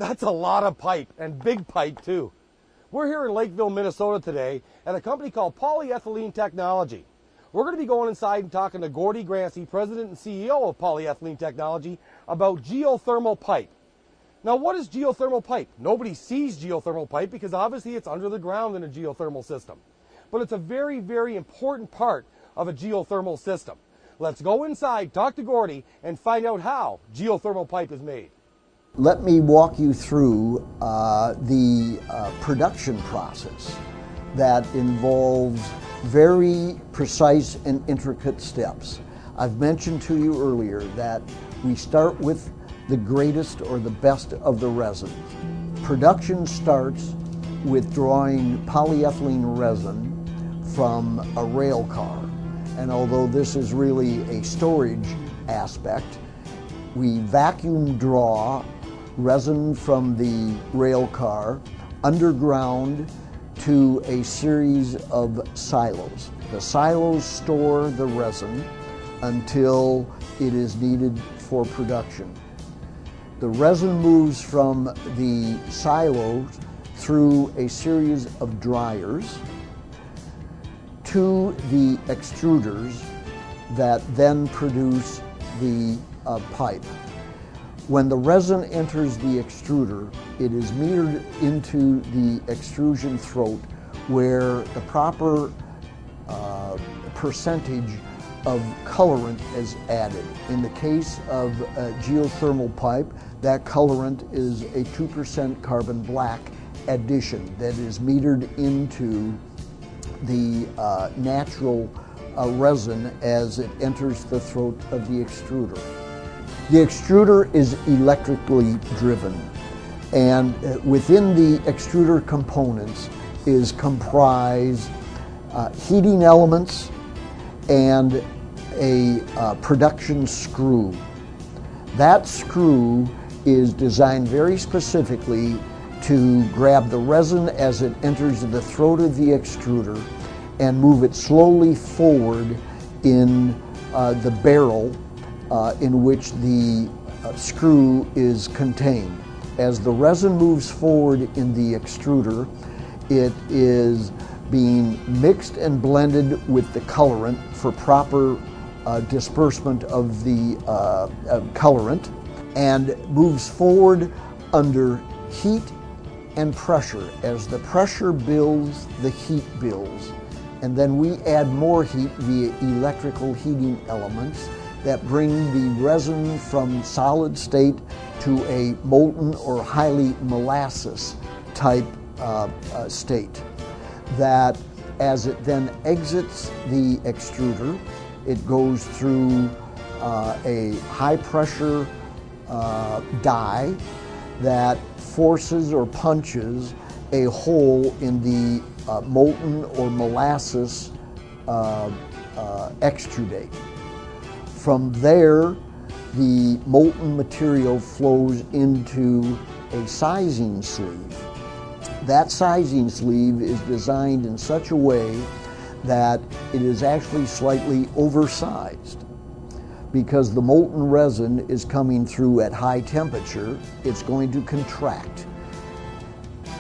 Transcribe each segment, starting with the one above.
That's a lot of pipe, and big pipe too. We're here in Lakeville, Minnesota today at a company called Polytechnologies. We're going to be going inside and talking to Gordy Grancy, President and CEO of Polytechnologies, about geothermal pipe. Now, what is geothermal pipe? Nobody sees geothermal pipe because obviously it's under the ground in a geothermal system. But it's a very, very important part of a geothermal system. Let's go inside, talk to Gordy, and find out how geothermal pipe is made. Let me walk you through the production process that involves very precise and intricate steps. I've mentioned to you earlier that we start with the greatest or the best of the resin. Production starts with drawing polyethylene resin from a rail car. And although this is really a storage aspect, we vacuum draw resin from the rail car underground to a series of silos. The silos store the resin until it is needed for production. The resin moves from the silos through a series of dryers to the extruders that then produce the pipe. When the resin enters the extruder, it is metered into the extrusion throat where the proper percentage of colorant is added. In the case of geothermal pipe, that colorant is a 2% carbon black addition that is metered into the natural resin as it enters the throat of the extruder. The extruder is electrically driven, and within the extruder components is comprised heating elements and a production screw. That screw is designed very specifically to grab the resin as it enters the throat of the extruder and move it slowly forward in the barrel in which the screw is contained. As the resin moves forward in the extruder, it is being mixed and blended with the colorant for proper disbursement of the colorant, and moves forward under heat and pressure. As the pressure builds, the heat builds, and then we add more heat via electrical heating elements that bring the resin from solid state to a molten or highly molasses type state. That as it then exits the extruder, it goes through a high pressure die that forces or punches a hole in the molten or molasses extrudate. From there, the molten material flows into a sizing sleeve. That sizing sleeve is designed in such a way that it is actually slightly oversized. Because the molten resin is coming through at high temperature, it's going to contract.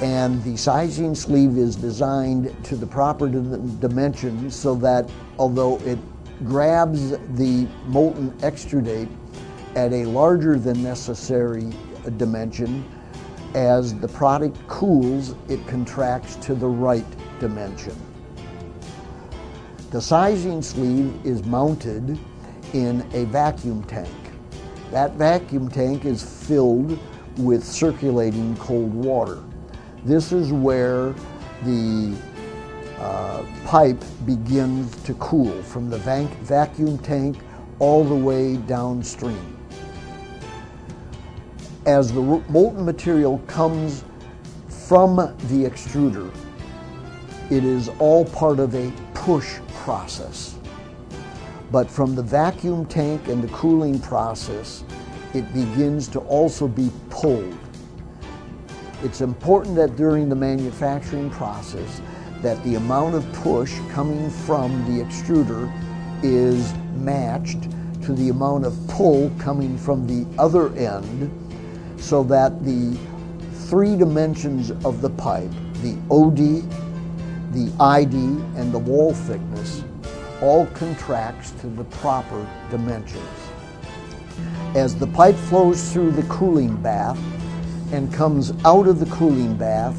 And the sizing sleeve is designed to the proper dimensions so that although it grabs the molten extrudate at a larger than necessary dimension, as the product cools, it contracts to the right dimension. The sizing sleeve is mounted in a vacuum tank. That vacuum tank is filled with circulating cold water. This is where the pipe begins to cool from the vacuum tank all the way downstream. As the molten material comes from the extruder, it is all part of a push process. But from the vacuum tank and the cooling process, it begins to also be pulled. It's important that during the manufacturing process that the amount of push coming from the extruder is matched to the amount of pull coming from the other end, so that the three dimensions of the pipe, the OD, the ID, and the wall thickness, all contracts to the proper dimensions. As the pipe flows through the cooling bath and comes out of the cooling bath,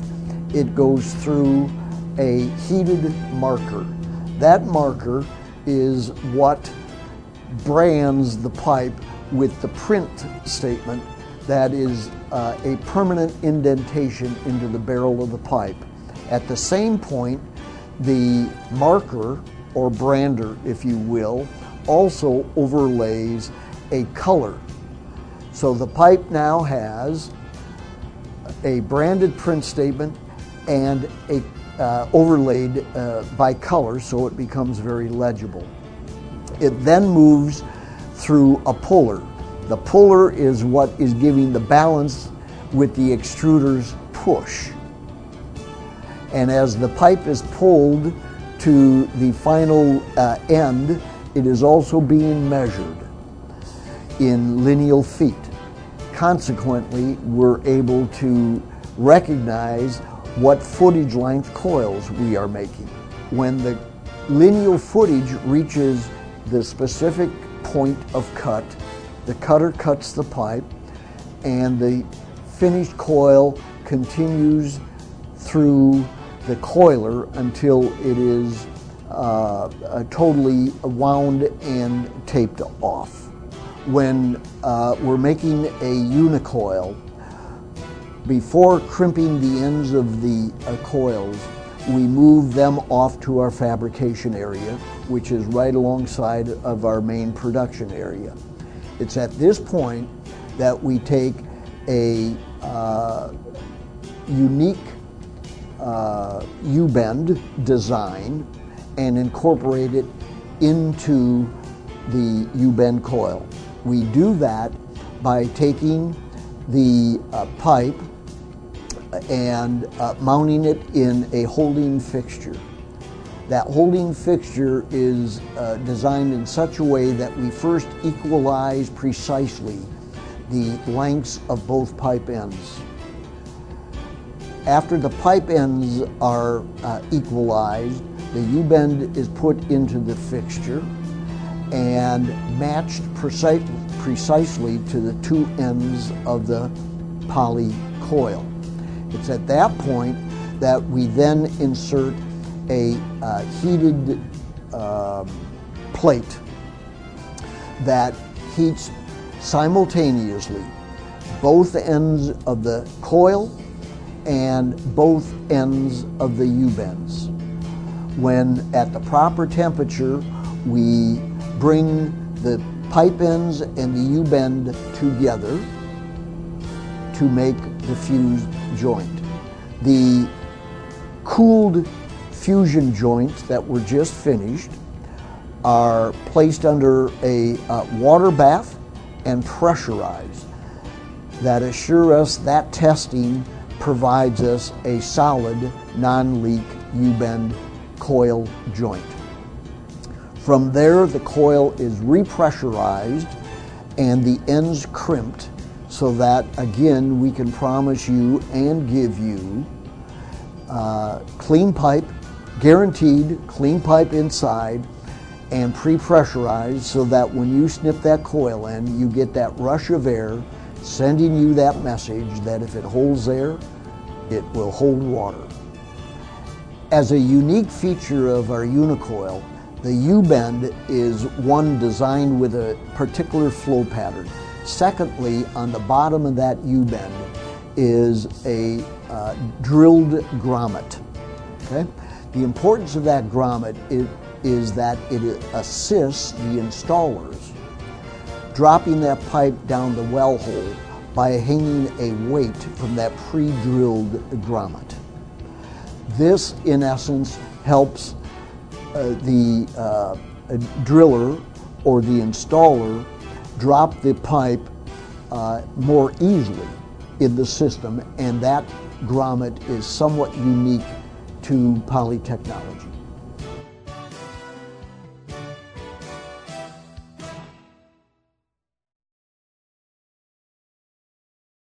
it goes through a heated marker. That marker is what brands the pipe with the print statement that is a permanent indentation into the barrel of the pipe. At the same point, the marker, or brander if you will, also overlays a color. So the pipe now has a branded print statement and a overlaid by color, so it becomes very legible. It then moves through a puller. The puller is what is giving the balance with the extruder's push. And as the pipe is pulled to the final end, it is also being measured in lineal feet. Consequently, we're able to recognize what footage length coils we are making. When the lineal footage reaches the specific point of cut, the cutter cuts the pipe and the finished coil continues through the coiler until it is totally wound and taped off. When we're making a unicoil, before crimping the ends of the coils, we move them off to our fabrication area, which is right alongside of our main production area. It's at this point that we take a unique U-bend design and incorporate it into the U-bend coil. We do that by taking the pipe and mounting it in a holding fixture. That holding fixture is designed in such a way that we first equalize precisely the lengths of both pipe ends. After the pipe ends are equalized, the U-bend is put into the fixture and matched precisely to the two ends of the poly coil. It's at that point that we then insert a heated plate that heats simultaneously both ends of the coil and both ends of the U-bends. When at the proper temperature, we bring the pipe ends and the U-bend together to make the fused joint. The cooled fusion joints that were just finished are placed under a water bath and pressurized. That assure us that testing provides us a solid non-leak U-bend coil joint. From there, the coil is repressurized and the ends crimped so that, again, we can promise you and give you clean pipe, guaranteed clean pipe inside, and pre-pressurized so that when you snip that coil in, you get that rush of air sending you that message that if it holds air, it will hold water. As a unique feature of our unicoil, the U-bend is one designed with a particular flow pattern. Secondly, on the bottom of that U-bend is a drilled grommet. Okay? The importance of that grommet is that it assists the installers dropping that pipe down the well hole by hanging a weight from that pre-drilled grommet. This, in essence, helps the driller or the installer drop the pipe more easily in the system, and that grommet is somewhat unique to Polytechnology.